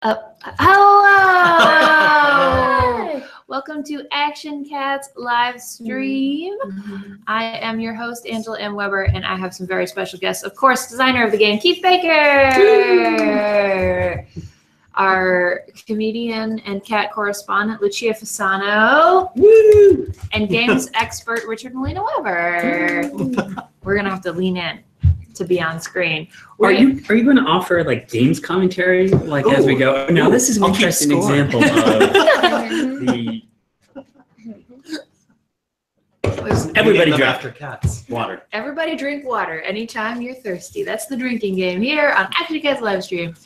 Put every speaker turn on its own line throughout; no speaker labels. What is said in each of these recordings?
Hello! Welcome to Action Cats Livestream. I am your host, Angela M. Weber, and I have some very special guests. Of course, designer of the game, Keith Baker. Our comedian and cat correspondent, Lucia Fasano. Woo! And games expert, Richard Malena Weber. We're going to have to lean in to be on screen. Are you
going to offer like games commentary as we go? Now this is an interesting example of the. Everybody drink after cats. Water.
Everybody drink water anytime you're thirsty. That's the drinking game here on Action Cats Livestream.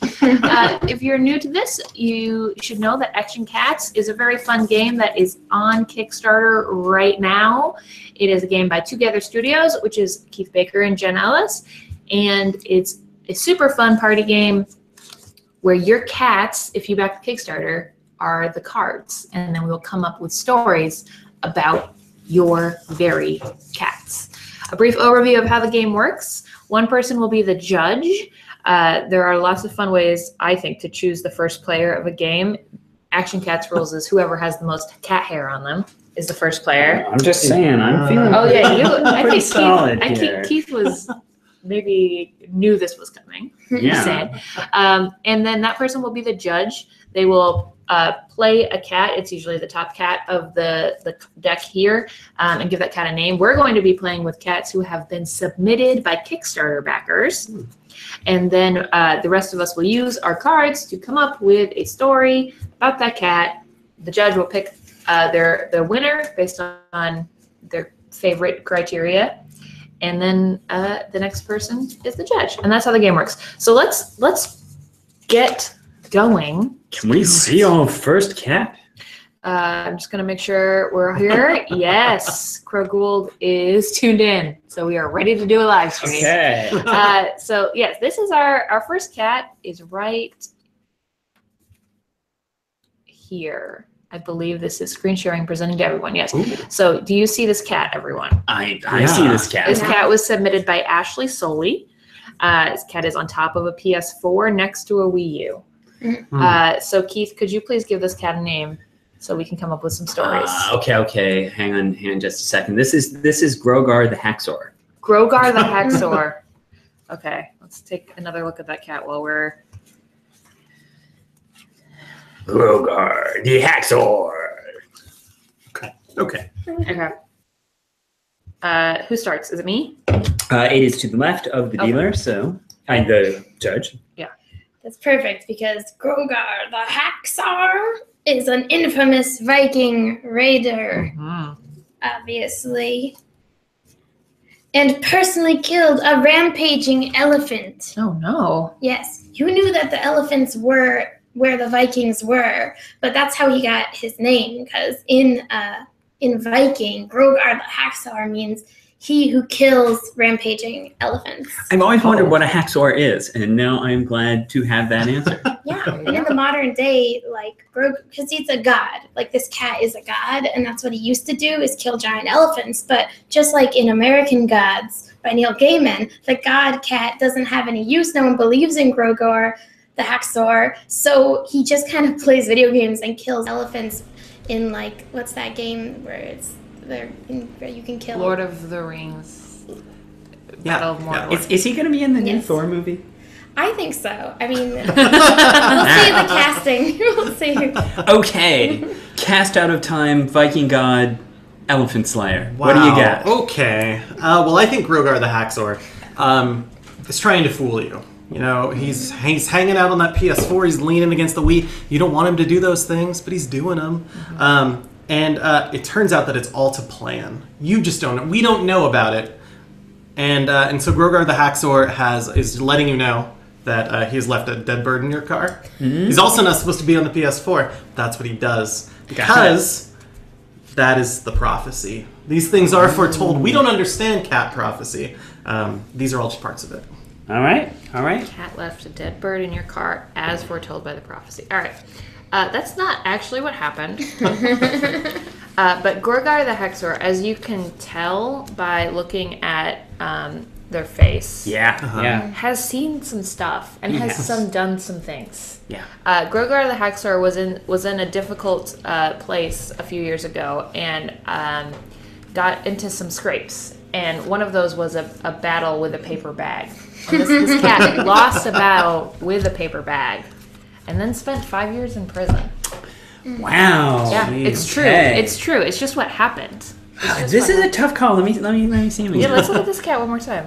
If you're new to this, you should know that Action Cats is a very fun game that is on Kickstarter right now. It is a game by Twogether Studios, which is Keith Baker and Jen Ellis. And it's a super fun party game where your cats, if you back the Kickstarter, are the cards. And then we'll come up with stories about your very cats. A brief overview of how the game works. One person will be the judge. There are lots of fun ways, I think, to choose the first player of a game. Action Cats rules is whoever has the most cat hair on them is the first player.
I'm just saying, I'm feeling
I think
solid
Keith was maybe knew this was coming.
Yeah.
And then that person will be the judge. They will play a cat. It's usually the top cat of the deck here, and give that cat a name. We're going to be playing with cats who have been submitted by Kickstarter backers. And then the rest of us will use our cards to come up with a story about that cat. The judge will pick their winner based on their favorite criteria. And then the next person is the judge. And that's how the game works. So let's get going.
Can we see our first cat?
I'm just going to make sure we're here. Yes, Crow Gould is tuned in. So we are ready to do a live stream.
Okay.
So yes, this is our first cat is right here. I believe this is screen sharing, presenting to everyone. Yes. Ooh. So do you see this cat, everyone?
I see this cat.
This cat was submitted by Ashley Soley. This cat is on top of a PS4 next to a Wii U. So Keith, could you please give this cat a name so we can come up with some stories?
Okay. Hang on just a second. This is Grogar the Haxor.
Grogar the Haxor. Okay, let's take another look at that cat while we're...
Grogar the Haxor. Okay.
Who starts? Is it me?
It is to the left of the dealer, so I'm the judge.
Yeah.
That's perfect because Grogar the Haxor is an infamous Viking raider, obviously, and personally killed a rampaging elephant.
Oh no.
Yes, you knew that the elephants were where the Vikings were, but that's how he got his name, because in Viking, Grogar the Haxor means he who kills rampaging elephants.
I've always wondered what a Haxor is, and now I'm glad to have that answer.
Yeah, in the modern day, because he's a god, this cat is a god, and that's what he used to do, is kill giant elephants. But just like in American Gods by Neil Gaiman, the god cat doesn't have any use. No one believes in Grogar the Haxor, so he just kind of plays video games and kills elephants in, what's that game where you can kill...
Lord of the Rings.
Yeah.
Battle of Mordor.
Is he going to be in the new Thor movie?
I think so. I mean, we'll see the casting. We'll see.
Okay. Cast out of time, Viking god, elephant slayer.
Wow.
What do you got?
Okay. Well, I think Grogar the Haxor is trying to fool you. You know, he's hanging out on that PS4. He's leaning against the Wii. You don't want him to do those things, but he's doing them. And it turns out that it's all to plan. You just don't know. We don't know about it. And so Grogar the Haxor is letting you know that he's left a dead bird in your car. Mm-hmm. He's also not supposed to be on the PS4. That's what he does. Because that is the prophecy. These things are foretold. We don't understand cat prophecy. These are all just parts of it.
All right.
Cat left a dead bird in your car as foretold by the prophecy. All right. That's not actually what happened. But Grogar the Haxor, as you can tell by looking at their face.
Yeah, yeah.
Has seen some stuff and has done some things.
Yeah.
Grogar the Haxor was in a difficult place a few years ago and got into some scrapes. And one of those was a battle with a paper bag. And this cat lost a battle with a paper bag, and then spent 5 years in prison.
Wow.
Yeah, it's true. It's true. It's just what happened.
This is a tough call. Let me see him again.
Yeah, let's look at this cat one more time.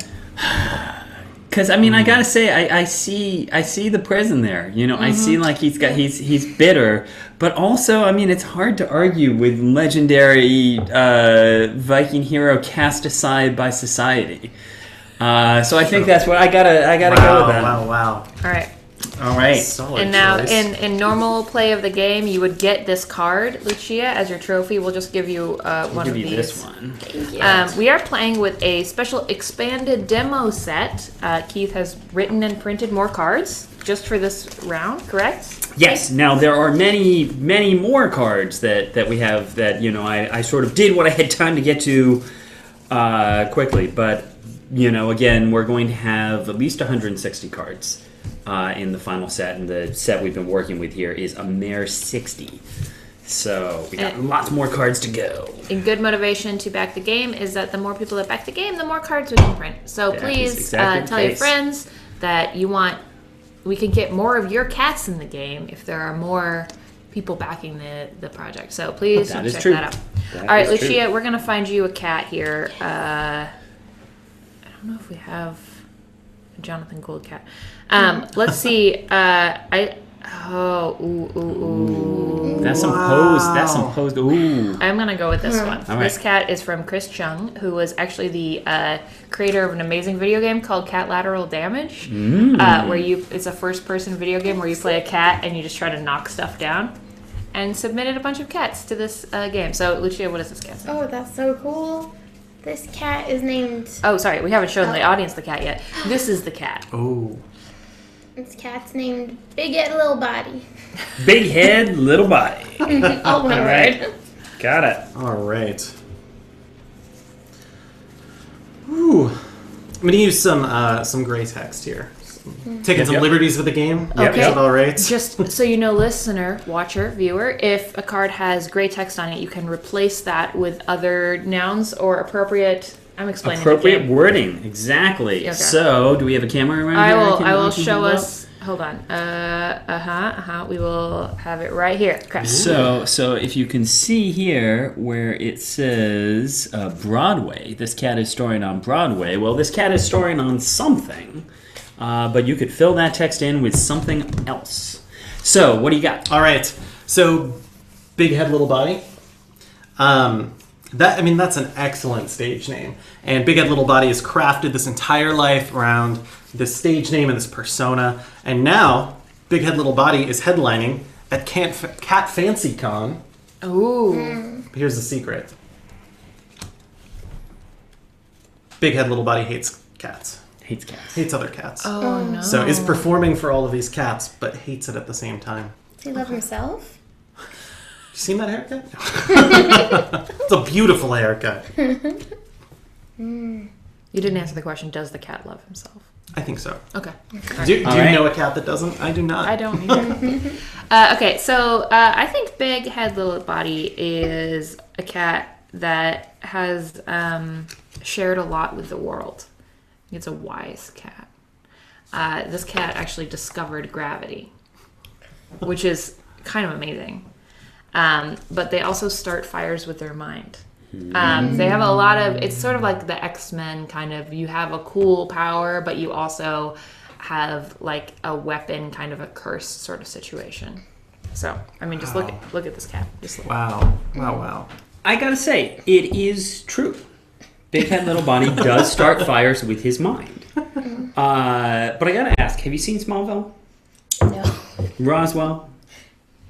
Because I mean, I gotta say, I see the prison there. You know, I see like he's bitter, but also, I mean, it's hard to argue with legendary Viking hero cast aside by society. So I think that's what I gotta go with that.
Wow.
All right.
Solid
And now,
choice.
in normal play of the game, you would get this card, Lucia, as your trophy. We'll just give you one of these.
This one.
We are playing with a special expanded demo set. Keith has written and printed more cards just for this round, correct?
Yes. Now there are many more cards that we have that I sort of did what I had time to get to quickly, but again, we're going to have at least 160 cards. In the final set, and the set we've been working with here is a mere 60. So we got lots more cards to go.
A good motivation to back the game is that the more people that back the game, the more cards we can print. So please tell your friends that we can get more of your cats in the game if there are more people backing the project. So please check that out. All right, Lucia, we're going to find you a cat here. I don't know if we have a Jonathan Gould cat. Let's see. That's
some posed. Ooh.
I'm gonna go with this one.
All right.
This cat is from Chris Chung, who was actually the creator of an amazing video game called Cat Lateral Damage, where it's a first-person video game where you play a cat and you just try to knock stuff down, and submitted a bunch of cats to this game. So, Lucia, what is this cat's name?
Oh, that's so cool. This cat is named...
Oh, sorry, we haven't shown the audience the cat yet. This is the cat.
Oh.
This cat's named Big Head Little Body.
Big head, little body.
All one word.
Got it.
All right. Ooh. I'm going to use some gray text here. Taking some liberties with the game.
Okay.
Is that all right?
Just so you know, listener, watcher, viewer, if a card has gray text on it, you can replace that with other nouns or appropriate... I'm explaining
appropriate wording, exactly. Okay. So, do we have a camera around here?
I will show us. Hold on. We will have it right here. Okay.
So if you can see here where it says Broadway, this cat is storing on Broadway. Well, this cat is storing on something, but you could fill that text in with something else. So, what do you got?
All right. So, big head, little body. That's an excellent stage name. And Big Head Little Body has crafted this entire life around this stage name and this persona. And now, Big Head Little Body is headlining at Cat Fancy Con.
Ooh.
Here's the secret. Big Head Little Body hates cats.
Hates cats.
Hates other cats.
Oh, no.
So is performing for all of these cats, but hates it at the same time.
Does he love himself?
You seen that haircut? It's a beautiful haircut.
You didn't answer the question, does the cat love himself?
I think so.
Okay.
Do you know a cat that doesn't? I do not.
I don't either. Okay, so I think Big Head Little Body is a cat that has shared a lot with the world. It's a wise cat. This cat actually discovered gravity, which is kind of amazing. But they also start fires with their mind. They have a lot of, it's sort of like the X-Men kind of, you have a cool power, but you also have like a weapon, kind of a curse sort of situation. So, I mean, just look at this cat. Just look.
Wow.
I gotta say, it is true. Big Head Little Body does start fires with his mind. But I gotta ask, have you seen Smallville?
No.
Roswell?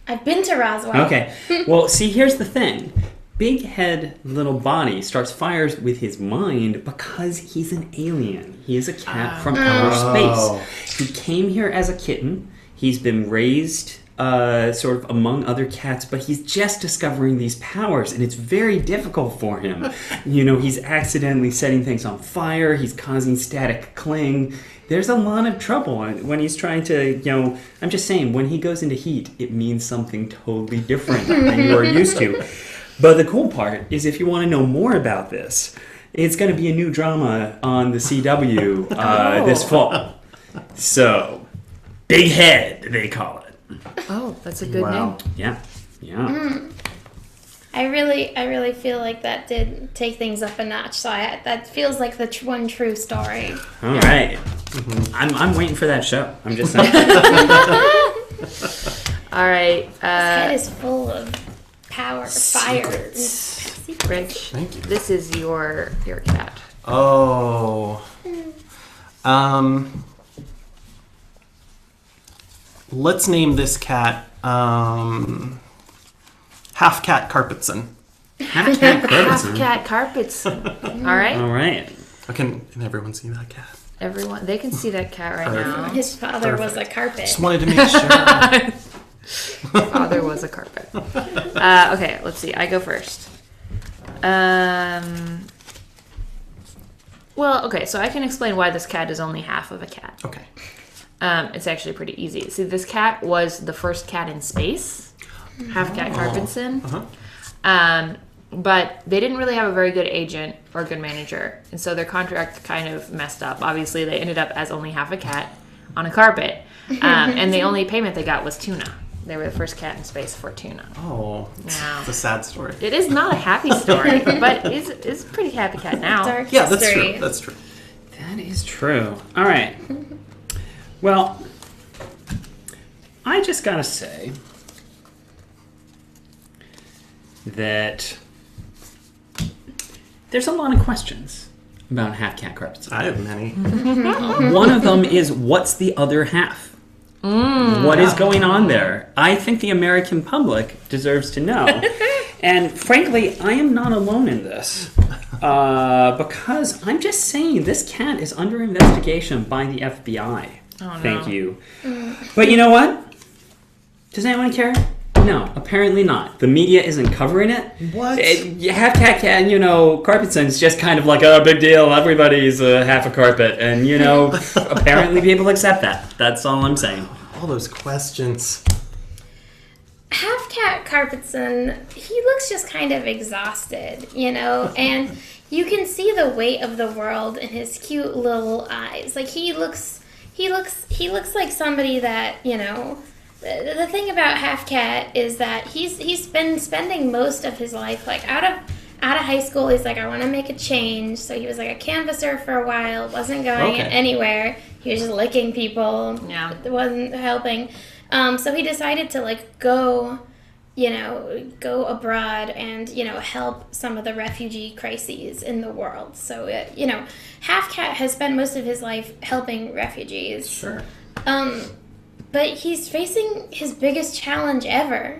I've been to Roswell.
Okay. Well, see, here's the thing. Big Head Little Body starts fires with his mind because he's an alien. He is a cat from outer space. He came here as a kitten. He's been raised sort of among other cats, but he's just discovering these powers, and it's very difficult for him. He's accidentally setting things on fire, he's causing static cling. There's a lot of trouble when he's trying to, I'm just saying, when he goes into heat, it means something totally different than you are used to. But the cool part is if you want to know more about this, it's going to be a new drama on the CW this fall. So, Big Head, they call it.
Oh, that's a good name.
Yeah.
I really feel like that did take things up a notch. So that feels like the one true story.
All right. I'm waiting for that show. I'm just saying.
All right.
This head is full of power, fire.
Rich,
Thank you.
this is your cat.
Oh. Let's name this cat Half Cat Carpetson.
Half cat
Half cat carpets. All right.
All right.
Can everyone see that cat?
Everyone, they can see that cat right now.
His father was a carpet.
Just wanted to make sure.
Father was a carpet. Okay, let's see. I go first. Well, okay, so I can explain why this cat is only half of a cat.
Okay.
It's actually pretty easy. See, this cat was the first cat in space, Half Cat Carpetson. But they didn't really have a very good agent or good manager, and so their contract kind of messed up. Obviously, they ended up as only half a cat on a carpet, and the only payment they got was tuna. They were the first cat in space for tuna.
Oh,
Yeah.
it's a sad story.
It is not a happy story, but it's a pretty happy cat now.
Dark
Yeah, that's
history.
true. That's true.
That is true. All right. Well, I just gotta say that there's a lot of questions about Half Cat Carpetson.
I have many.
One of them is, what's the other half? What is going on there? I think the American public deserves to know. And frankly, I am not alone in this. Because I'm just saying, this cat is under investigation by the FBI.
Oh, no.
Thank you. But you know what? Does anyone care? No, apparently not. The media isn't covering it.
What?
Half cat, Carpetson's just kind of like, oh, big deal. Everybody's half a carpet. And, apparently people accept that. That's all I'm saying.
All those questions.
Half Cat Carpetson, he looks just kind of exhausted, and you can see the weight of the world in his cute little eyes. Like he looks like somebody that, the thing about Half Cat is that he's been spending most of his life like out of high school. He's like, I want to make a change. So he was like a canvasser for a while, wasn't going anywhere. He was just licking people.
Yeah.
It wasn't helping. So he decided to like go abroad and, help some of the refugee crises in the world. So, Half Cat has spent most of his life helping refugees.
Sure.
But he's facing his biggest challenge ever.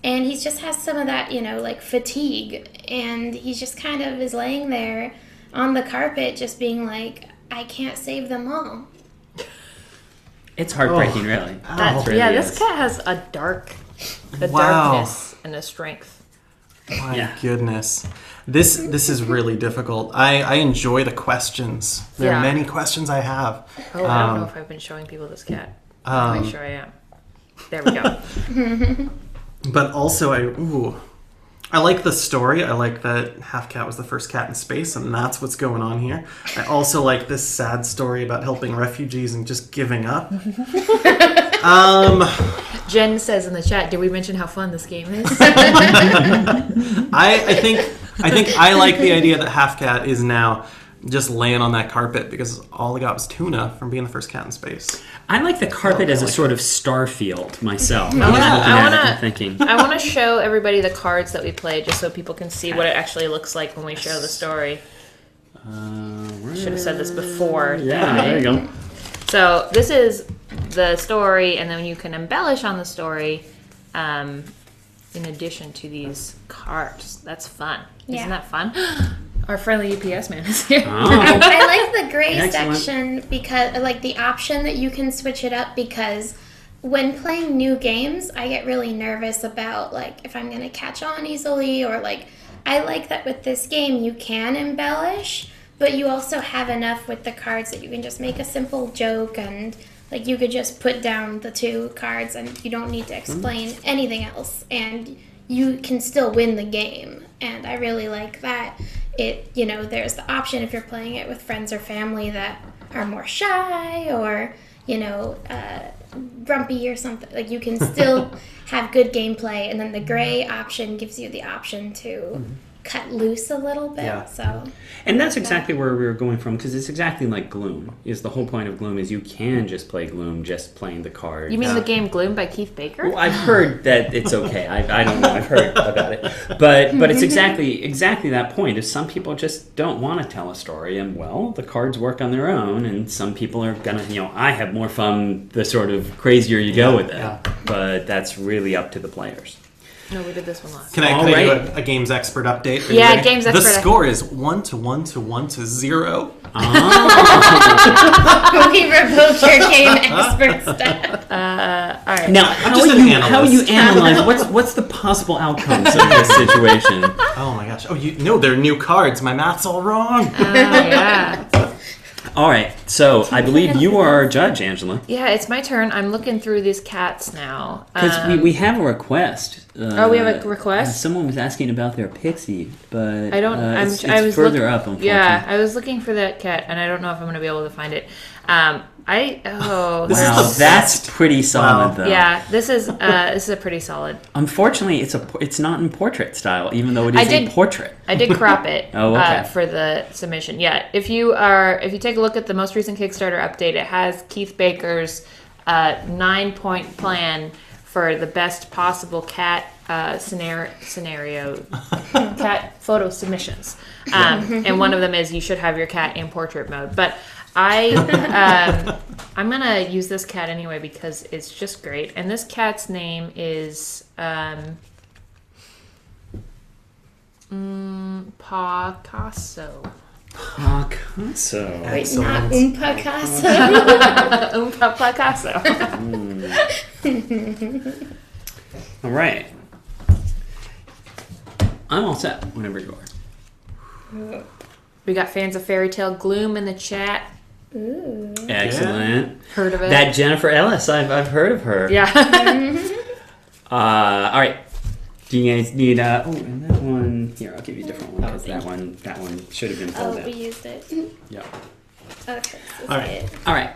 And he just has some of that, like fatigue. And he just kind of is laying there on the carpet just being like, I can't save them all.
It's heartbreaking, really.
Ow.
It really
This
is.
cat has a
Wow.
darkness and a strength.
My goodness. This is really difficult. I enjoy the questions. There are many questions I have.
Oh, I don't know if I've been showing people this cat. I'm pretty sure I am. There we go.
But also, I like the story. I like that Half Cat was the first cat in space, and that's what's going on here. I also like this sad story about helping refugees and just giving up.
Jen says in the chat, did we mention how fun this game is?
I think I like the idea that Half Cat is now just laying on that carpet because all he got was tuna from being the first cat in space.
I like the carpet as a sort of star field myself. I
want to show everybody the cards that we played just so people can see what it actually looks like when we show the story. Should have said this before.
Yeah, there you go.
So this is the story, and then you can embellish on the story in addition to these cards. That's fun.
Yeah.
Isn't that fun? Our friendly UPS man is here.
Oh.
I like the gray
Excellent.
section because, like, the option that you can switch it up because when playing new games, I get really nervous about like if I'm gonna catch on easily, or like I like that with this game you can embellish, but you also have enough with the cards that you can just make a simple joke, and like you could just put down the 2 cards and you don't need to explain anything else, and you can still win the game. And I really like that. There's the option if you're playing it with friends or family that are more shy or grumpy or something, like you can still have good gameplay, and then the gray option gives you the option to cut loose a little bit.
Yeah.
So,
and that's exactly where we were going from, because it's exactly like Gloom. Is the whole point of Gloom is you can just play Gloom just playing the card.
You mean the game Gloom by Keith Baker?
Well, I've heard that it's okay. I don't know. I've heard about it, but it's exactly that point. Is some people just don't want to tell a story, and well, the cards work on their own, and some people are gonna, I have more fun the sort of crazier you go with it. Yeah. But that's really up to the players.
No, we did this one last.
Can I do a games expert update?
Yeah, games expert.
The score is 1 to 1 to 1 to 0.
Oh.
We revoke your game expert stuff.
All right.
Now, how you analyze what's the possible outcomes of this situation?
Oh my gosh! Oh, they're new cards. My math's all wrong.
Yeah.
All right, so I believe you are our judge, Angela.
Yeah, it's my turn. I'm looking through these cats now.
Because we have a request.
We have a request?
Someone was asking about their pixie, but
I don't.
it's further up, unfortunately.
Yeah, I was looking for that cat, and I don't know if I'm going to be able to find it.
That's pretty solid, though.
Yeah, this is a pretty solid.
Unfortunately, it's not in portrait style, even though it is a portrait.
I did crop it
okay.
For the submission. Yeah, if you take a look at the most recent Kickstarter update, it has Keith Baker's 9-point plan for the best possible cat scenario cat photo submissions, and one of them is you should have your cat in portrait mode, but I'm gonna use this cat anyway because it's just great. And this cat's name is Picasso.
Picasso.
Wait, not Picasso.
Picasso.
All right. I'm all set whenever you are.
We got fans of Fairy Tale Gloom in the chat.
Ooh.
Excellent.
Yeah. Heard of it?
That Jennifer Ellis, I've heard of her.
Yeah.
All right. Do you guys need and that one here? I'll give you a different one because that one should have been pulled out.
We used it.
Yeah.
Okay.
All right.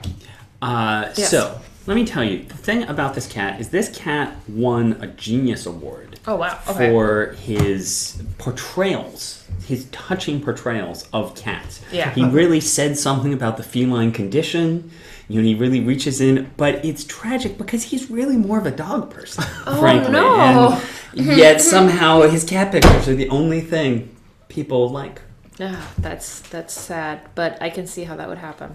Yes.
So let me tell you, the thing about this cat is this cat won a Genius Award.
Oh wow! Okay.
For his portrayals. His touching portrayals of cats.
Yeah.
He really said something about the feline condition. He really reaches in, but it's tragic because he's really more of a dog person, frankly.
No.
And yet somehow his cat pictures are the only thing people like.
Yeah, that's sad, but I can see how that would happen.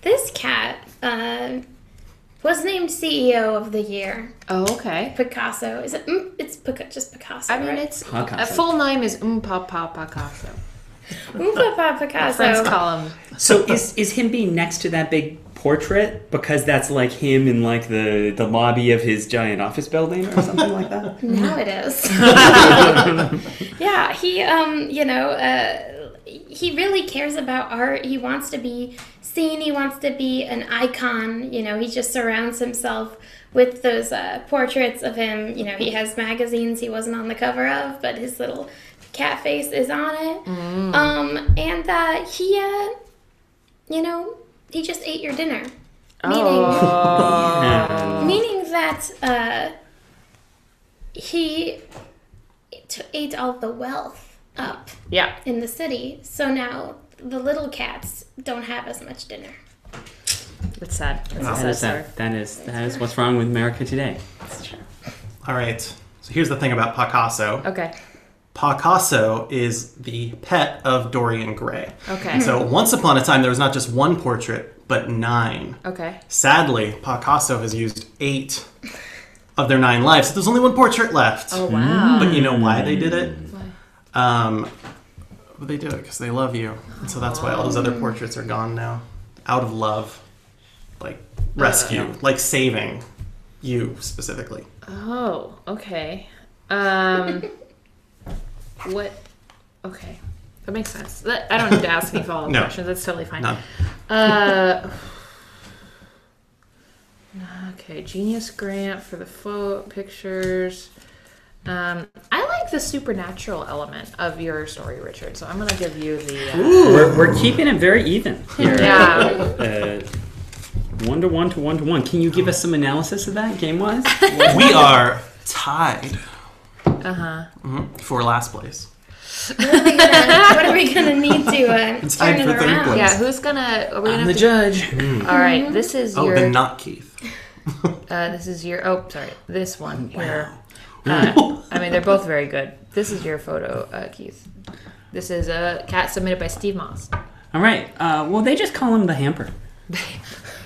This cat was named CEO of the year.
Oh, okay.
Picasso. Is it? It's just Picasso.
I mean,
right?
it's
Picasso.
a full name is Papa Picasso.
Papa Picasso.
Friends call him.
So is him being next to that big portrait because that's like him in like the lobby of his giant office building or something like that?
Now it is. Yeah, he really cares about art. He wants to be seen. He wants to be an icon. He just surrounds himself with those portraits of him. He has magazines he wasn't on the cover of, but his little cat face is on it. And he just ate your dinner. Meaning that he ate all the wealth up in the city. So now the little cats don't have as much dinner.
It's sad.
That is what's wrong with America today.
That's true.
All right. So here's the thing about Picasso.
Okay.
Picasso is the pet of Dorian Gray.
Okay.
So once upon a time, there was not just one portrait, but 9.
Okay.
Sadly, Picasso has used 8 of their 9 lives. So there's only one portrait left.
Oh, wow.
But you know why they did it?
Why?
But they do it because they love you. And so that's why all those other portraits are gone now. Out of love. Like, rescue. Like, saving you, specifically.
Oh, okay. What? Okay. That makes sense. I don't need to ask any follow-up questions. That's totally fine.
None.
Okay, Genius Grant for the pictures. I like the supernatural element of your story, Richard. So I'm gonna give you the.
We're keeping it very even here.
Yeah.
1 to 1 to 1 to 1. Can you give us some analysis of that game-wise?
We are tied.
Uh-huh.
For last place.
What are we gonna need to turn it
for third
around?
place.
Yeah, who's gonna? Are we
I'm
gonna
the judge.
All right, this is your.
then not Keith.
This is your. Oh, sorry. This one here. I mean, they're both very good. This is your photo, Keith. This is a cat submitted by Steve Moss.
All right. Well, they just call him the hamper.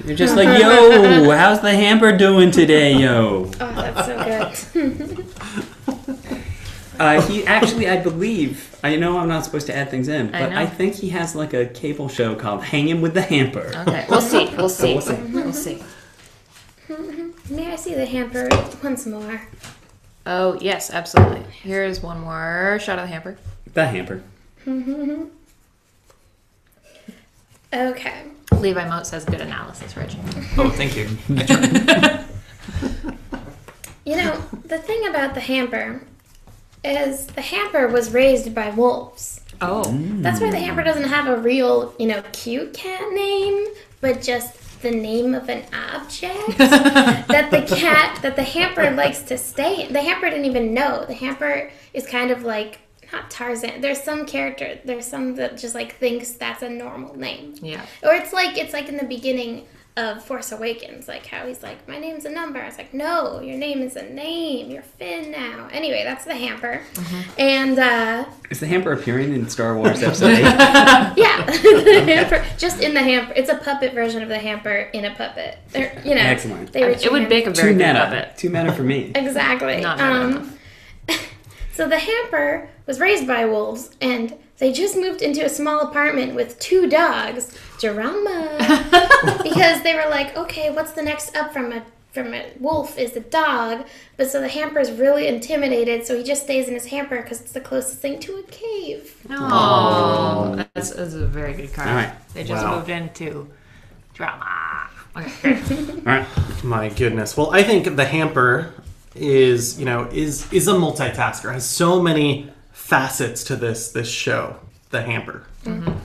You're just like, yo, how's the hamper doing today, yo?
Oh, that's so good.
He actually, I believe, I know I'm not supposed to add things in, but I think he has like a cable show called Hanging with the Hamper.
Okay, we'll see. We'll see. We'll see.
May I see the hamper once more?
Oh, yes, absolutely. Here's one more shot of the hamper.
The hamper.
Okay.
Levi Moat says good analysis, Rich.
Oh, thank you.
You know, the thing about the hamper is the hamper was raised by wolves.
Oh.
That's why the hamper doesn't have a real, cute cat name, but just the name of an object that the hamper likes to stay in. The hamper didn't even know. The hamper is kind of like, not Tarzan. There's some that just like thinks that's a normal name.
Yeah.
Or it's like in the beginning of Force Awakens, like how he's like, my name's a number. I was like, no, your name is a name. You're Finn now. Anyway, that's the hamper. And
is the hamper appearing in Star Wars Episode 8?
yeah, the hamper, just in the hamper. It's a puppet version of the hamper in a puppet.
Excellent.
It would make a very good puppet.
Too meta for me.
Exactly.
Not meta enough.
So the hamper was raised by wolves, and they just moved into a small apartment with 2 dogs, drama, because they were like, okay, what's the next up from a wolf is a dog, but so the hamper's really intimidated, so he just stays in his hamper because it's the closest thing to a cave.
Oh, that's a very good card.
All right.
They just moved into drama. Okay.
All right.
My goodness. Well, I think the hamper is a multitasker. Has so many facets to this show, the hamper.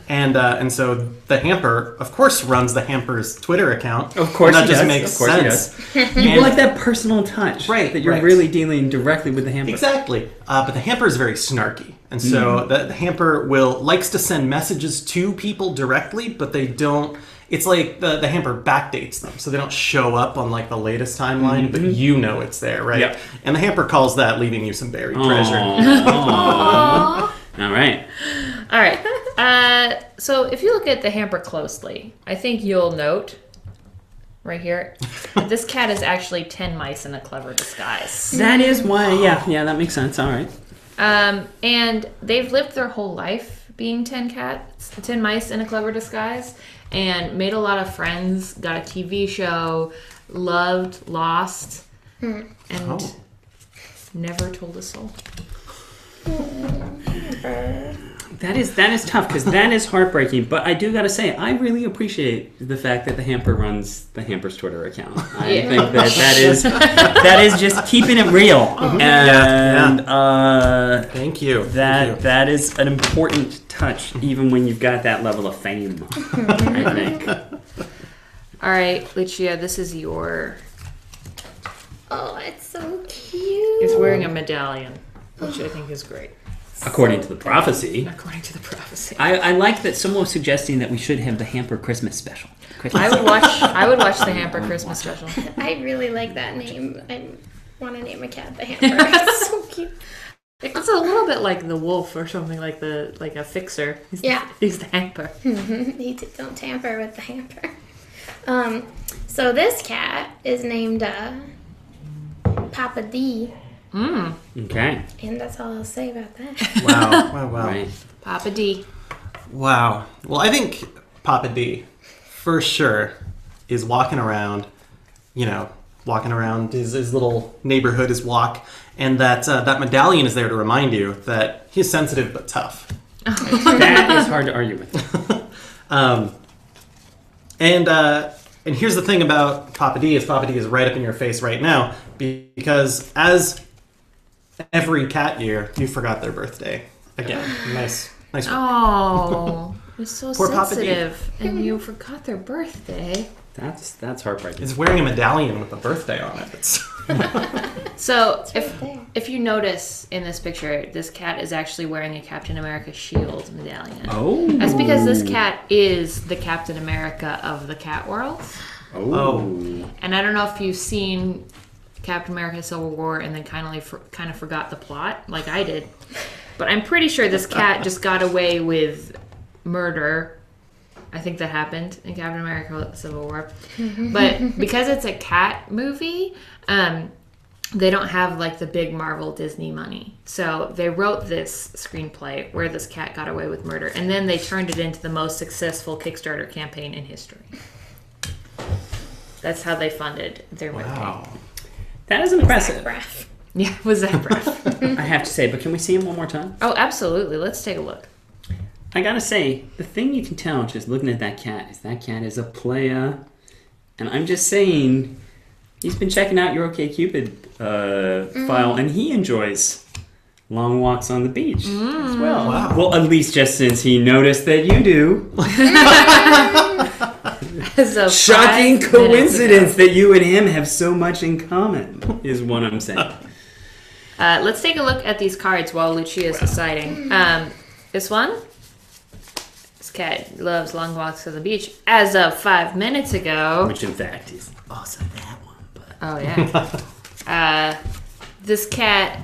And so the hamper, of course, runs the hamper's Twitter account.
Of course,
and that
he
just
does.
makes
Of course
sense.
You like that personal touch,
Right,
That you're
right.
really dealing directly with the hamper.
Exactly. But the hamper is very snarky, and so the hamper likes to send messages to people directly, but they don't. It's like the hamper backdates them, so they don't show up on like the latest timeline, but you know it's there, right?
Yep.
And the hamper calls that leaving you some buried treasure.
All right.
All right. So if you look at the hamper closely, I think you'll note right here that this cat is actually 10 mice in a clever disguise.
That is why. Yeah, that makes sense. All right.
And they've lived their whole life being 10 mice in a clever disguise, and made a lot of friends, got a TV show, loved, lost, and never told a soul.
That is tough because that is heartbreaking. But I do gotta say, I really appreciate the fact that the hamper runs the hamper's Twitter account. I think that is just keeping it real. And
Thank you.
that is an important touch, even when you've got that level of fame. I think.
All right, Lucia, this is your.
Oh, it's so cute.
It's wearing a medallion, which I think is great.
According to the prophecy.
According to the prophecy.
I like that someone was suggesting that we should have the hamper Christmas special.
I would watch the hamper Christmas special.
I really like that name. I want to name a cat the hamper. It's so cute.
It's a little bit like the wolf or something, like a fixer. He's the hamper.
Don't tamper with the hamper. So this cat is named Papa D.
Okay.
And that's all I'll say about that.
Wow.
Right.
Papa D.
Wow. Well, I think Papa D, for sure, is walking around, walking around his little neighborhood, his walk, and that medallion is there to remind you that he's sensitive but tough.
That is hard to argue with.
And here's the thing about Papa D is right up in your face right now, because as every cat year, you forgot their birthday. Again, nice.
Oh, it's so
Poor Papa D.
sensitive, and you forgot their birthday.
That's heartbreaking.
It's wearing a medallion with a birthday on it.
So
there.
if you notice in this picture, this cat is actually wearing a Captain America shield medallion.
Oh.
That's because this cat is the Captain America of the cat world.
Oh.
And I don't know if you've seen Captain America Civil War and then kind of forgot the plot like I did. But I'm pretty sure this cat just got away with murder. I think that happened in Captain America Civil War. But because it's a cat movie, they don't have like the big Marvel Disney money. So they wrote this screenplay where this cat got away with murder, and then they turned it into the most successful Kickstarter campaign in history. That's how they funded their movie.
Wow.
That is impressive.
Breath.
Yeah, was that breath?
I have to say, but can we see him one more time?
Oh, absolutely. Let's take a look.
I gotta say, the thing you can tell just looking at that cat is a playa. And I'm just saying, he's been checking out your OkCupid file, and he enjoys long walks on the beach as well.
Wow.
Well, at least just since he noticed that you do.
So
Shocking
5 minutes
coincidence
ago.
that you and him have so much in common, is what I'm saying.
Let's take a look at these cards while Lucia is deciding. This one. This cat loves long walks to the beach. As of 5 minutes ago.
Which, in fact, is also that one. But
Oh, yeah. This cat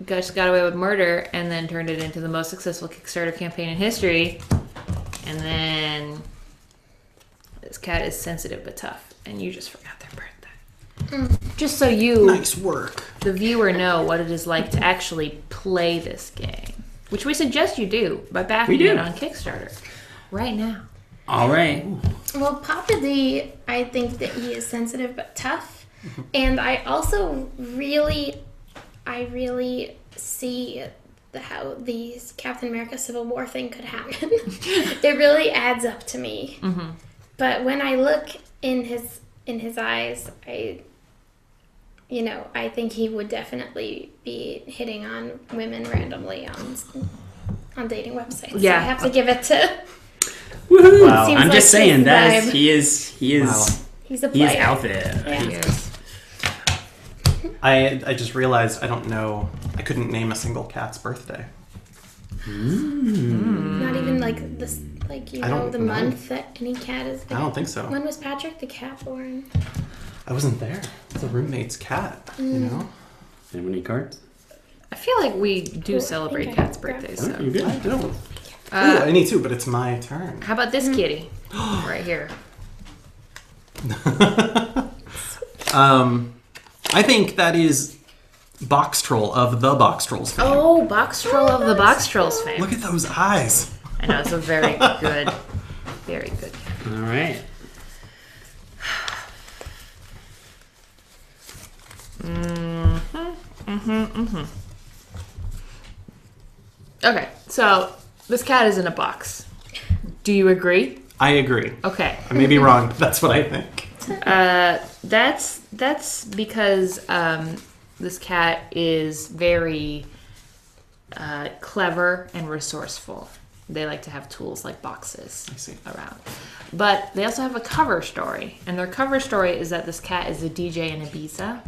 just got away with murder and then turned it into the most successful Kickstarter campaign in history. And then this cat is sensitive but tough. And you just forgot their birthday. Just so you,
Nice work.
the viewer, know what it is like to actually play this game. Which we suggest you do by backing
We do.
it on Kickstarter right now.
all right.
Well, Papa D, I think that he is sensitive but tough. And I also really see how the Captain America Civil War thing could happen. It really adds up to me. But when I look in his eyes, I think he would definitely be hitting on women randomly on dating websites. So
Yeah.
I have to give it to.
Woohoo!
Wow.
Seems
I'm
like
just saying
his
that
vibe.
he is
Wow.
He's a
he is
player.
out there.
Yeah.
Yes.
I just realized I don't know. I couldn't name a single cat's birthday.
Not even like this,
I don't
the
know.
month that any cat is.
I don't think so.
When was Patrick the cat born?
I wasn't there. It's a roommate's cat, you know?
Anyone need cards?
I feel like we do
Cool.
celebrate
Okay.
cats' birthdays.
Oh,
So.
you good?
I don't. Ooh, I need to, but it's my turn.
How about this kitty right here?
I think that is Box Troll of the Box Trolls fame.
Oh, Box Troll of the Box Trolls fame.
Look at those eyes.
I know, it's a very good, very good cat.
All right.
Okay, so this cat is in a box. Do you agree?
I agree.
Okay.
I may be wrong, but that's what I think.
That's because this cat is very clever and resourceful. They like to have tools like boxes
I see.
around. But they also have a cover story, and their cover story is that this cat is a DJ in Ibiza.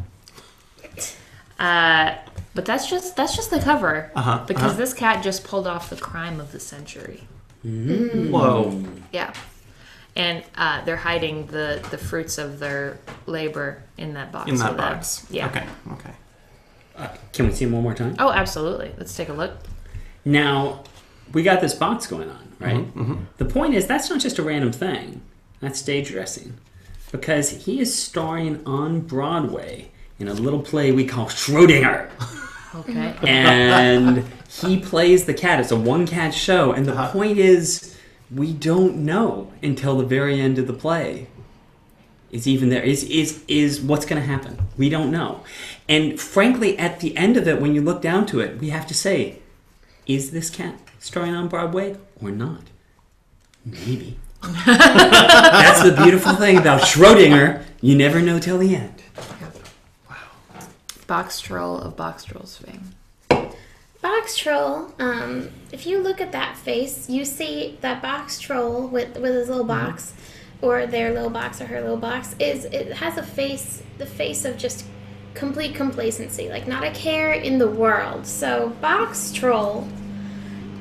But that's just the cover, because this cat just pulled off the crime of the century.
Whoa.
Yeah. And they're hiding the fruits of their labor in that box.
In that
with them.
box.
Yeah.
Okay.
Can we see him one more time?
Oh, absolutely. Let's take a look.
Now, we got this box going on, right? The point is, that's not just a random thing. That's stage dressing. Because he is starring on Broadway in a little play we call Schrodinger.
Okay.
And he plays the cat. It's a one-cat show, and the point is, we don't know until the very end of the play. Is even there? Is what's going to happen? We don't know. And frankly, at the end of it, when you look down to it, we have to say, is this cat starring on Broadway or not? Maybe. That's the beautiful thing about Schrodinger. You never know till the end.
Wow. Box Troll of Box Trolls fame.
Box Troll, if you look at that face, you see that Box Troll with his little box, or their little box or her little box, it has the face of just complete complacency, like not a care in the world. So Box Troll,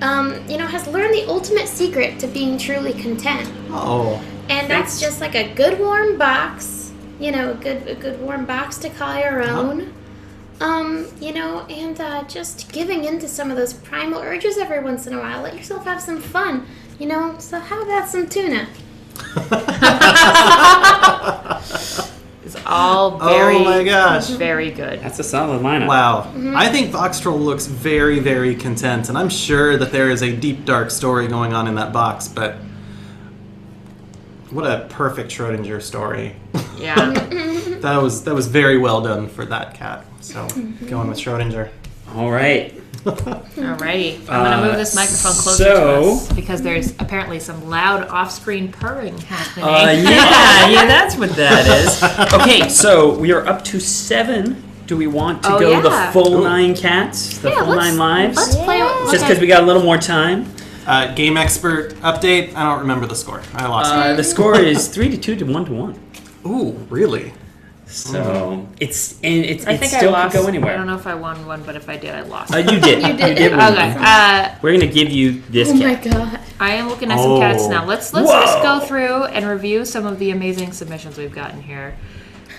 has learned the ultimate secret to being truly content.
Oh.
And that's just like a good warm box, a good warm box to call your own. And just giving into some of those primal urges every once in a while. Let yourself have some fun, So how about some tuna?
It's all very,
oh my gosh,
very good.
That's a solid lineup.
Wow. I think Box Troll looks very, very content, and I'm sure that there is a deep, dark story going on in that box, but what a perfect Schrodinger story.
Yeah.
That was very well done for that cat. So going with Schrodinger.
All right.
Alrighty. I'm going to move this microphone closer to us because there's apparently some loud off-screen purring happening.
Yeah, that's what that is. Okay, so we are up to 7. Do we want to go the full 9 cats? The full 9 lives?
Let's play.
Just because we got a little more time.
Game expert update. I don't remember the score. I lost it.
The score is 3-2 to 1-1.
Ooh, really?
So it's
I think
still
I lost.
could go anywhere.
I don't know if I won one, but if I did, I lost.
You did. You did win.
Okay.
We're gonna give you this cat.
Oh my god.
I am looking at some cats now. Let's just go through and review some of the amazing submissions we've gotten here.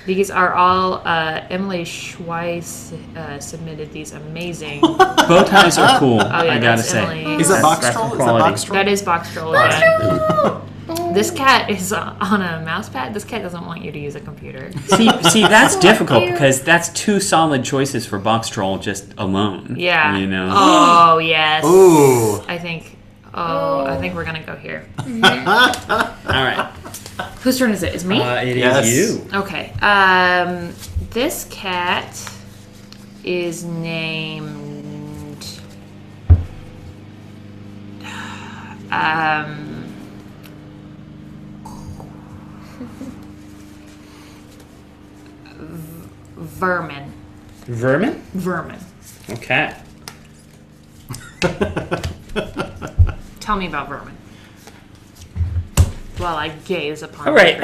These are all Emily Schweiss submitted these amazing.
Bow ties are cool.
Oh, yeah,
I gotta say.
Emily.
Is that Box
That's
Troll?
the quality.
That is Box Troll. Yeah. This cat is on a mouse pad. This cat doesn't want you to use a computer.
See, that's difficult because that's 2 solid choices for Box Troll just alone.
Yeah.
Oh,
yes.
Ooh.
I think we're gonna go here.
All right.
Whose turn is it? Is me?
It
Yes.
is you.
Okay. This cat is named. Vermin.
Vermin?
Vermin.
Okay.
Tell me about Vermin. While I gaze upon.
All right.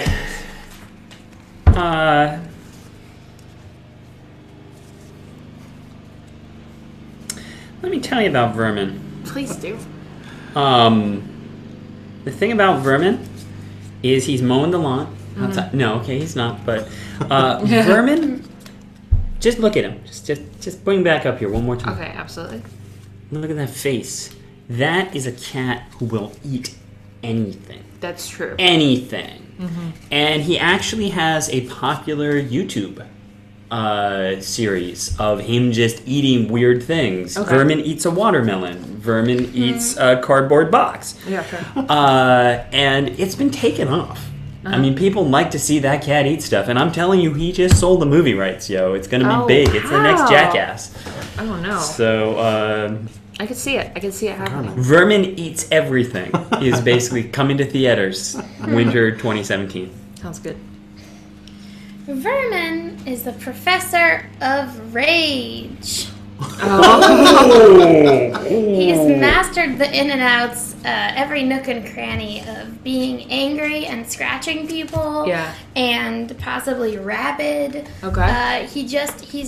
Let me tell you about Vermin.
Please do.
The thing about Vermin is he's mowing the lawn. Outside. No, okay, he's not. But Vermin, just look at him. Just bring back up here one more time.
Okay, absolutely.
Look at that face. That is a cat who will eat anything.
That's true.
Anything. And he actually has a popular YouTube series of him just eating weird things.
Okay.
Vermin eats a watermelon. Vermin eats a cardboard box.
Yeah, sure.
And it's been taken off. I mean, people like to see that cat eat stuff, and I'm telling you, he just sold the movie rights, yo. It's gonna be big. It's the next Jackass.
Oh no.
So,
I could see it. I could see it happening.
Vermin Eats Everything is basically coming to theaters winter 2017.
Sounds good.
Vermin is the professor of rage. He's mastered the in and outs, every nook and cranny of being angry and scratching people.
Yeah.
And possibly rabid.
Okay.
He's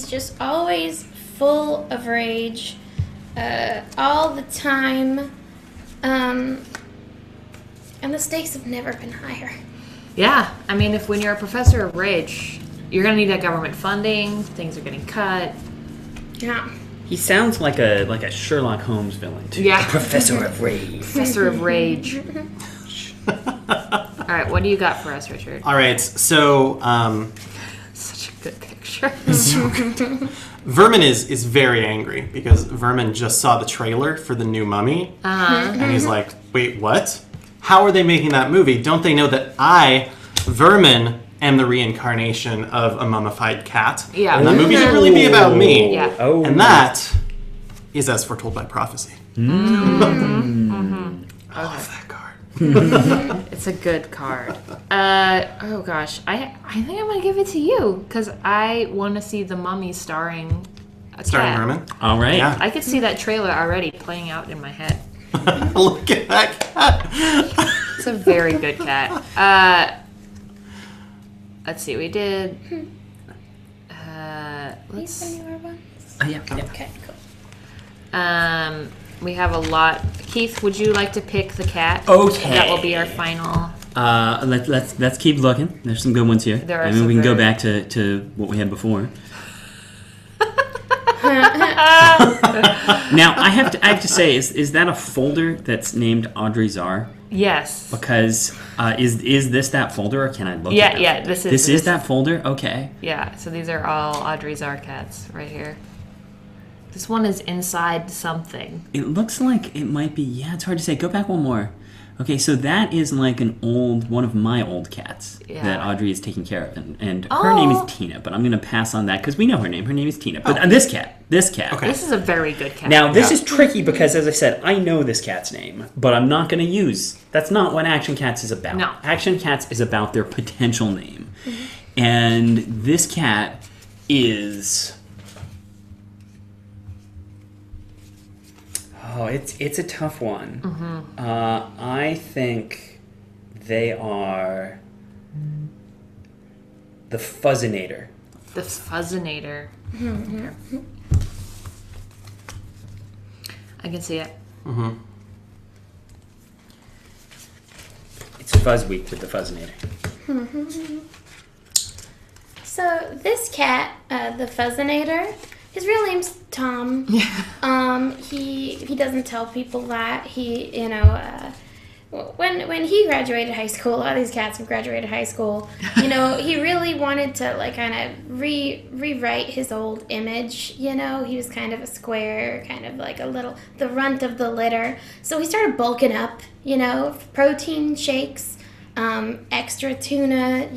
just always full of rage, all the time. And the stakes have never been higher.
Yeah. I mean, when you're a professor of rage, you're gonna need that government funding. Things are getting cut.
Yeah.
He sounds like a Sherlock Holmes villain, too.
Yeah.
Professor of Rage.
Professor of rage. All right. What do you got for us, Richard?
All right, so
Such a good picture.
Vermin is very angry because Vermin just saw the trailer for the new Mummy. And he's like, wait, what? How are they making that movie? Don't they know that I, Vermin, am the reincarnation of a mummified cat?
Yeah.
And that movie should really be about me.
Yeah.
Oh.
And that is as foretold by prophecy. I love that card.
It's a good card. Oh gosh, I think I'm gonna give it to you because I want to see the Mummy starring a
Starring
cat.
Vermin.
All right.
Yeah.
I could see that trailer already playing out in my head.
Look at that cat.
It's a very good cat. Let's see, we did.
These
Let's.
are newer ones.
Yeah.
Okay, cool.
We have a lot. Keith, would you like to pick the cat?
Okay.
That will be our final.
Let's keep looking. There's some good ones here.
There are
I mean,
some
we can go
very-
back to what we had before. Now, I have to say, is that a folder that's named Audrey Czar?
Yes.
Because is this that folder, or can I look?
Yeah,
at it?
yeah. This is.
This is that folder. Okay.
Yeah. So these are all Audrey Czar cats right here. This one is inside something.
It looks like it might be. Yeah, it's hard to say. Go back one more. Okay, so that is like one of my old cats that Audrey is taking care of, and her name is Tina. But I'm gonna pass on that because we know her name. Her name is Tina. But this cat.
Okay.
This is a very good cat.
Now, this is tricky because, as I said, I know this cat's name, but I'm not going to use... That's not what Action Cats is about.
No.
Action Cats is about their potential name. And this cat is... Oh, it's a tough one. I think they are the Fuzzinator.
The Fuzzinator. I can see it.
It's Fuzz Week with the Fuzzinator.
So this cat, the Fuzzinator, his real name's Tom. He doesn't tell people that. He, when he graduated high school, a lot of these cats have graduated high school. He really wanted to kind of rewrite his old image. He was kind of a square, kind of like the runt of the litter. So he started bulking up. Protein shakes, extra tuna.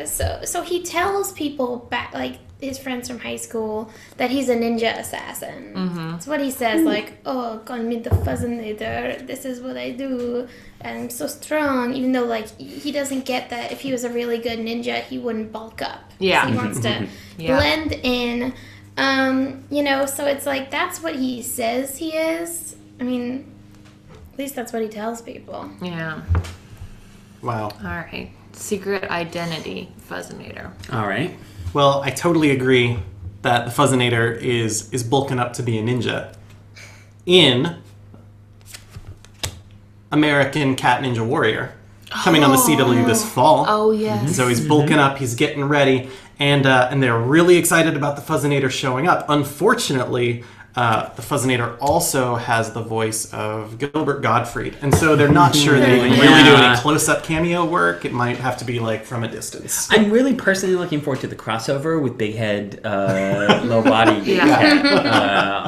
So he tells people back his friends from high school that he's a ninja assassin. That's what he says, oh, call me the Fuzzinator, this is what I do, and I'm so strong, even though he doesn't get that if he was a really good ninja he wouldn't bulk up.
Yeah.
So he wants to blend in. So it's that's what he says he is. I mean, at least that's what he tells people.
Yeah.
Wow.
All right. Secret identity, Fuzzinator.
All right.
Well, I totally agree that the Fuzzinator is bulking up to be a ninja. In American Cat Ninja Warrior, coming on the CW this fall.
Oh, yes.
So he's bulking up, he's getting ready, and they're really excited about the Fuzzinator showing up. Unfortunately, the Fuzzinator also has the voice of Gilbert Gottfried, and so they're not sure they can really do any close-up cameo work. It might have to be from a distance.
I'm really personally looking forward to the crossover with Big Head, Low Body.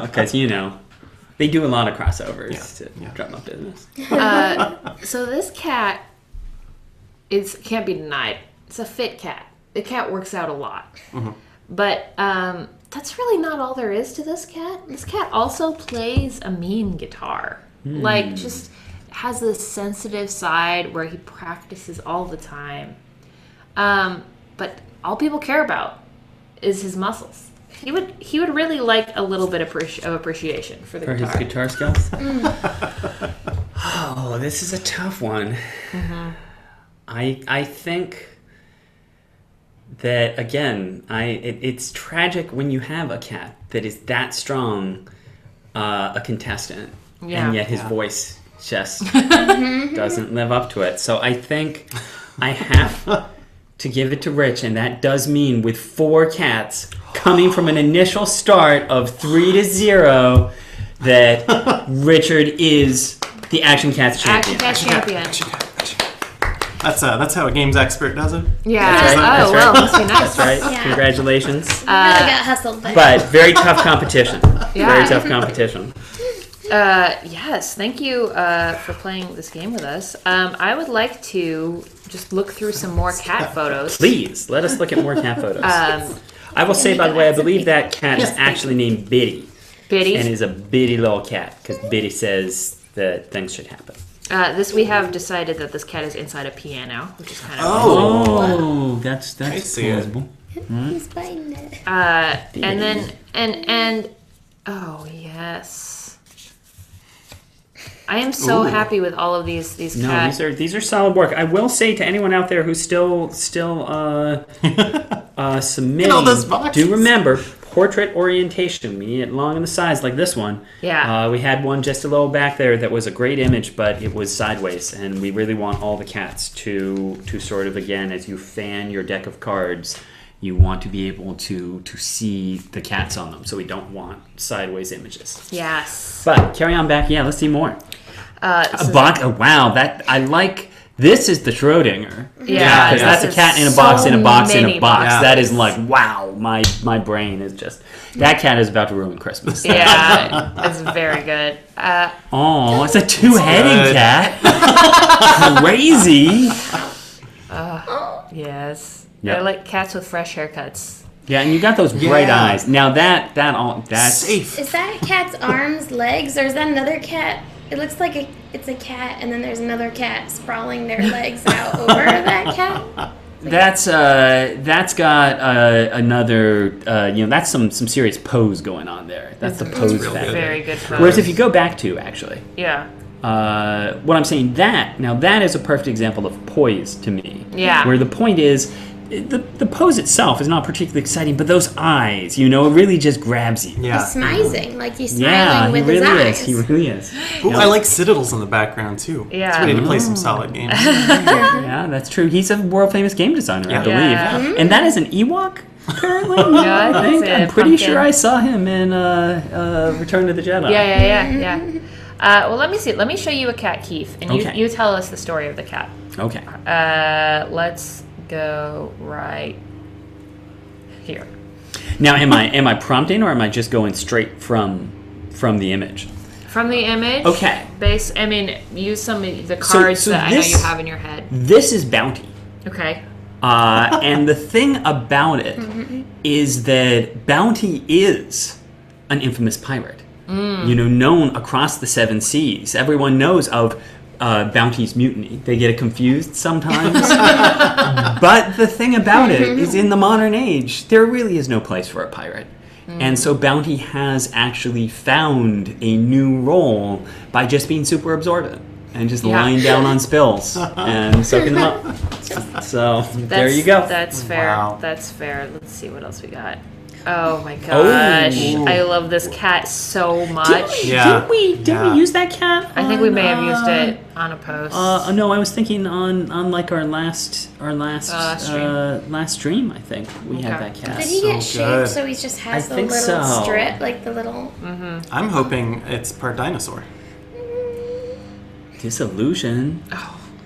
Because, they do a lot of crossovers to drum up business.
So this cat can't be denied. It's a fit cat. The cat works out a lot. But that's really not all there is to this cat. This cat also plays a mean guitar. Just has this sensitive side where he practices all the time. But all people care about is his muscles. He would really like a little bit of appreciation for the guitar.
His guitar skills? Oh, this is a tough one. I think that, again, it's tragic when you have a cat that is that strong a contestant, and yet his voice just doesn't live up to it. So I think I have to give it to Rich, and that does mean with 4 cats coming from an initial start of 3-0 that Richard is the Action Cats champion.
Action Cats champion.
That's how a games expert does it.
Yeah.
That's right,
Oh,
that's
well,
right.
must be nice.
That's right.
Yeah.
Congratulations.
Really got hustled,
But very tough competition.
Yeah.
Very tough competition.
Yes, thank you for playing this game with us. I would like to just look through some more cat photos.
Please, let us look at more cat photos. I will say, by the way, I believe that cat is actually named Biddy.
Biddy.
And is a bitty little cat, because Biddy says that things should happen.
This we have decided that this cat is inside a piano, which is kind of
Oh, that's
I see it.
plausible.
He's biting it.
and then and oh yes, I am so happy with all of these
No,
cats.
these are solid work. I will say to anyone out there who's still submitting,
all those boxes.
do remember portrait orientation. We need it long on the sides like this one.
Yeah.
We had one just a little back there that was a great image, but it was sideways, and we really want all the cats to sort of, again, as you fan your deck of cards, you want to be able to see the cats on them. So we don't want sideways images.
Yes.
But carry on back. Yeah, let's see more.
This
A box. Oh, wow, that I like. This is the Schrodinger.
Yeah,
because that's a
this
cat
is
in a box
so
in a box in
many
a box.
boxes.
That is like, wow, my brain is just. That cat is about to ruin Christmas.
Yeah, it's very good.
Oh, it's a two-headed
good.
cat. Crazy.
Yes.
Yep.
I like cats with fresh haircuts.
Yeah, and you got those bright
Yeah.
eyes. Now that's
Safe.
Is that cat's arms, legs, or is that another cat? It looks like it's a cat, and then there's another cat sprawling their legs out over that cat.
That's got another that's some serious pose going on there. That's the pose
real
factor.
good.
Very good.
Whereas if you go back to actually,
Yeah.
what I'm saying that is a perfect example of poise to me.
Yeah.
Where the point is, the pose itself is not particularly exciting, but those eyes, it really just grabs you.
Yeah.
He's smizing, like he's
Yeah,
smiling
he
with his
really
eyes.
is. He really is.
Ooh, I like Citadels in the background too.
Yeah.
So we need to play some solid games.
Yeah, that's true. He's a world famous game designer, I believe.
Yeah.
And that is an Ewok, apparently.
Yeah, I think it's a
I'm pretty
pumpkin.
sure I saw him in Return to the Jedi.
Yeah. Well, let me see. Let me show you a cat, Keith, and
Okay.
you tell us the story of the cat.
Okay.
Let's go right here.
Now, am I prompting, or am I just going straight from the image?
From the image.
Okay.
Use some of the cards
so
that I know
this-
you have in your head.
This is Bounty.
Okay.
And the thing about it is that Bounty is an infamous pirate. Known across the seven seas. Everyone knows of Bounty's mutiny. They get it confused sometimes. But the thing about it is, in the modern age, there really is no place for a pirate. And so Bounty has actually found a new role by just being super absorbent and just lying down on spills and soaking them up. So there you go.
That's fair.
Wow.
That's fair. Let's see what else we got. Oh my gosh.
Oh.
I love this cat so much.
Yeah.
Didn't we use that cat?
I think we
on,
may have used it on a post.
No, I was thinking on like our last
stream.
last stream. I think we had
Okay.
that cat.
Did he get
So
shaped
good.
so he just has
I
the
think
little
so.
strip, like the little...
I'm hoping it's part dinosaur.
Disillusion.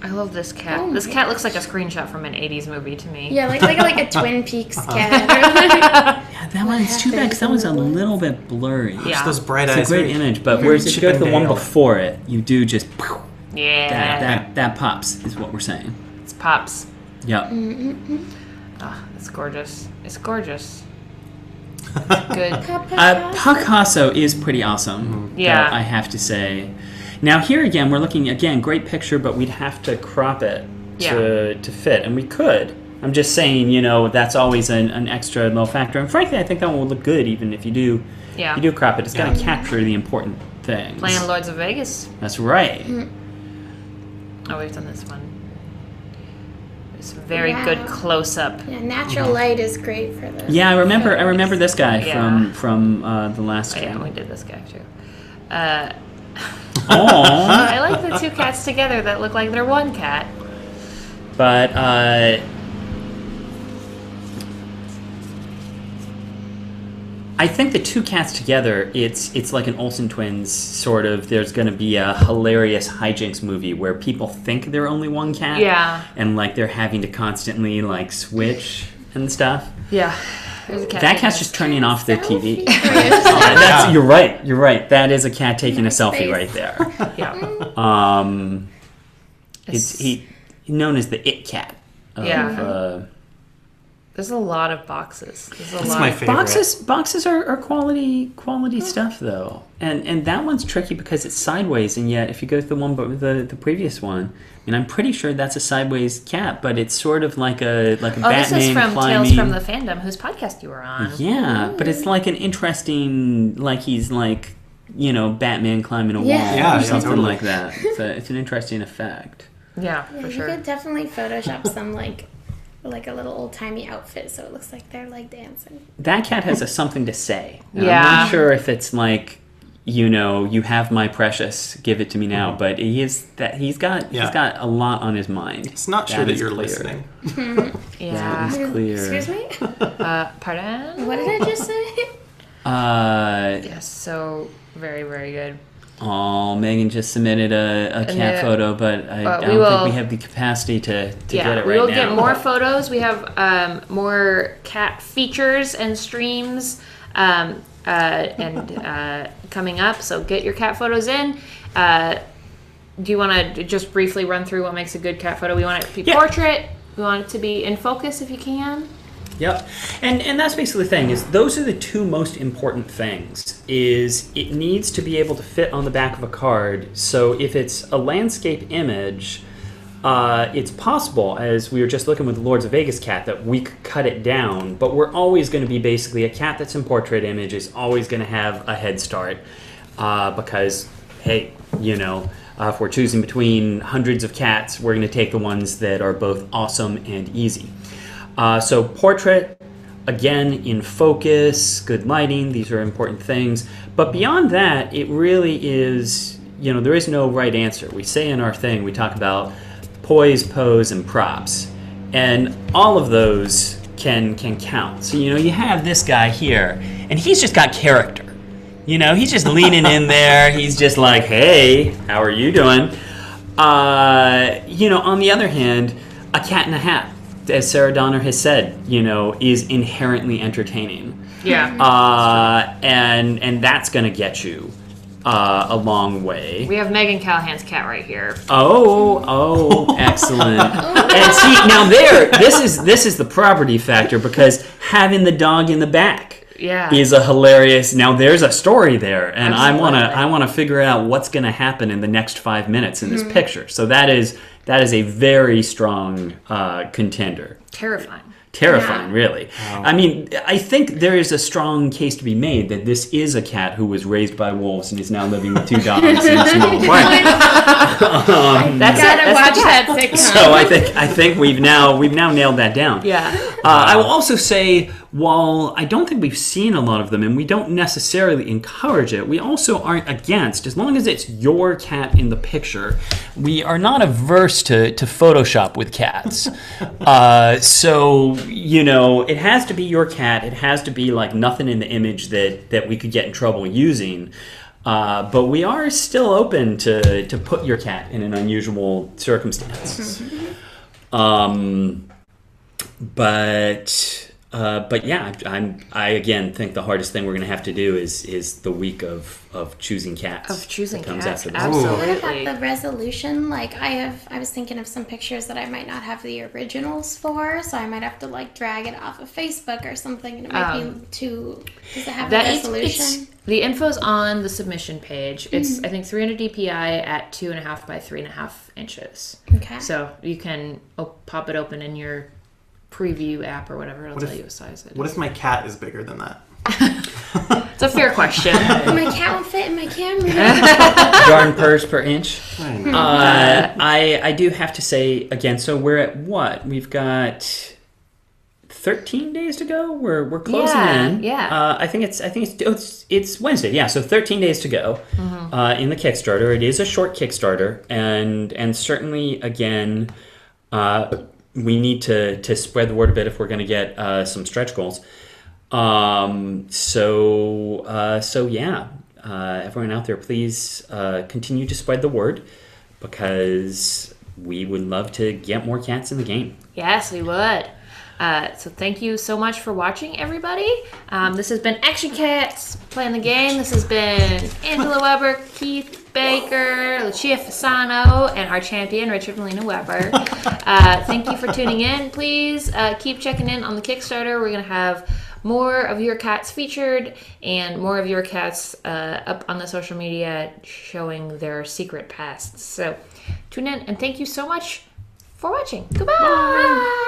I love this cat.
Oh
This
my
cat looks like a screenshot from an 80s movie to me.
Yeah, like a Twin Peaks cat.
Yeah, that one's too bad because that one's a
happened?
little bit blurry.
Yeah.
Just those bright
It's a
eyes.
great
very-
image, but whereas if you go to the one
Chippendale.
before it, you do just
Yeah.
that pops is what we're saying.
It's Pops.
Yep.
Oh, it's gorgeous. It's gorgeous. It's good.
Picasso is pretty awesome.
Yeah.
though, I have to say. Now here again, we're looking great picture, but we'd have to crop it to fit, and we could. I'm just saying, that's always an extra little factor. And frankly, I think that one will look good even if you do crop it. It's got to capture the important things.
Playing Lords of Vegas.
That's right.
Oh, we've done this one. It's a very
Wow.
good close up.
Yeah, natural light is great for this.
Yeah, I remember this guy
Yeah.
from the last
Oh, yeah,
stream.
we did this guy too.
Aww.
I like the two cats together that look like they're one cat.
But I think the two cats together, it's like an Olsen twins sort of. There's going to be a hilarious hijinks movie where people think they're only one cat.
Yeah.
And like they're having to constantly like switch and stuff.
Yeah.
That cat's just turning off their TV.
Selfie.
You're right. That is a cat taking a selfie right there.
Yeah.
He's known as the it cat.
There's a lot of boxes.
That's my favorite.
Boxes are quality stuff though, and that one's tricky because it's sideways, and yet if you go to the one but the previous one, I mean I'm pretty sure that's a sideways cat, but it's sort of like a Batman
this is from
climbing.
Tales from the Fandom, whose podcast you were on.
Yeah, but it's like an interesting, like he's like Batman climbing a wall
Yeah.
or something
totally.
like that. It's an interesting effect.
Yeah,
Yeah,
for
you
sure.
could definitely Photoshop some like a little old timey outfit, so it looks like they're like dancing.
That cat has something to say. And I'm
Yeah.
not sure if it's like, you have my precious, give it to me now. But he's got a lot on his mind.
It's not sure that
is
you're
clear.
listening.
Yeah.
That is clear.
Excuse me?
Pardon?
What did I just say?
Yes, so very, very good.
Oh, Megan just submitted a cat photo, but I don't think we have the capacity to get it right now.
we will get more photos. We have more cat features and streams coming up, so get your cat photos in. Do you want to just briefly run through what makes a good cat photo? We want it to be portrait. We want it to be in focus if you can.
Yep. And that's basically the thing, is those are the two most important things. Is it needs to be able to fit on the back of a card. So if it's a landscape image, it's possible, as we were just looking with the Lords of Vegas cat, that we could cut it down, but we're always going to be basically a cat that's in portrait image is always going to have a head start because, hey, if we're choosing between hundreds of cats, we're going to take the ones that are both awesome and easy. So portrait, again, in focus, good lighting, these are important things. But beyond that, it really is, there is no right answer. We say in our thing, we talk about poise, pose, and props. And all of those can count. So, you have this guy here, and he's just got character. He's just leaning in there. He's just like, hey, how are you doing? On the other hand, a cat in a hat, as Sarah Donner has said, is inherently entertaining.
Yeah.
And that's going to get you a long way.
We have Megan Callahan's cat right here.
Oh, excellent. And see, now this is the property factor, because having the dog in the back is a hilarious. Now there's a story there, and
Absolutely.
I want to figure out what's going to happen in the next 5 minutes in this picture. So that is a very strong contender. Terrifying, really. Wow. I mean, I think there is a strong case to be made that this is a cat who was raised by wolves and is now living with two dogs in a small apartment.
Gotta watch that sitcom.
So I think we've now nailed that down.
Yeah.
I will also say, while I don't think we've seen a lot of them, and we don't necessarily encourage it, we also aren't against, as long as it's your cat in the picture, we are not averse to Photoshop with cats. So, it has to be your cat. It has to be like nothing in the image that we could get in trouble using. But we are still open to put your cat in an unusual circumstance. But yeah, I again think the hardest thing we're going to have to do is the week of choosing cats.
Absolutely.
What about the resolution? Like I was thinking of some pictures that I might not have the originals for, so I might have to like drag it off of Facebook or something, and it might be too. Does it have a resolution?
The info's on the submission page. It's I think 300 dpi at 2.5 by 3.5 inches.
Okay.
So you can pop it open in your preview app or whatever. It'll tell you what size it is.
What if my cat is bigger than that?
It's a fair question.
My cat will fit in my camera.
Yarn purse per inch.
I know.
I do have to say again. So we're at what? We've got 13 days to go. We're closing in.
Yeah.
I think it's Wednesday. Yeah. So 13 days to go in the Kickstarter. It is a short Kickstarter, and certainly again. We need to spread the word a bit if we're going to get some stretch goals. So yeah, everyone out there, please continue to spread the word, because we would love to get more cats in the game.
Yes, we would. So thank you so much for watching, everybody. This has been Action Cats playing the game. This has been Angela Weber, Keith Baker, Lucia Fasano, and our champion, Richard Malena Weber. Thank you for tuning in. Please keep checking in on the Kickstarter. We're going to have more of your cats featured and more of your cats up on the social media showing their secret pasts. So tune in, and thank you so much for watching. Goodbye. Bye.